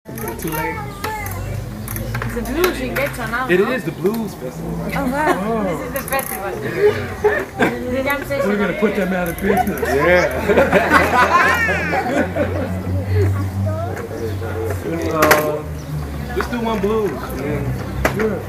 Too late. It's the blues you get to now. It is the blues festival. Right? Oh wow, this is the festival. The jam session. We're gonna put them out of business. Yeah. Let's do one blues. Yeah. Sure.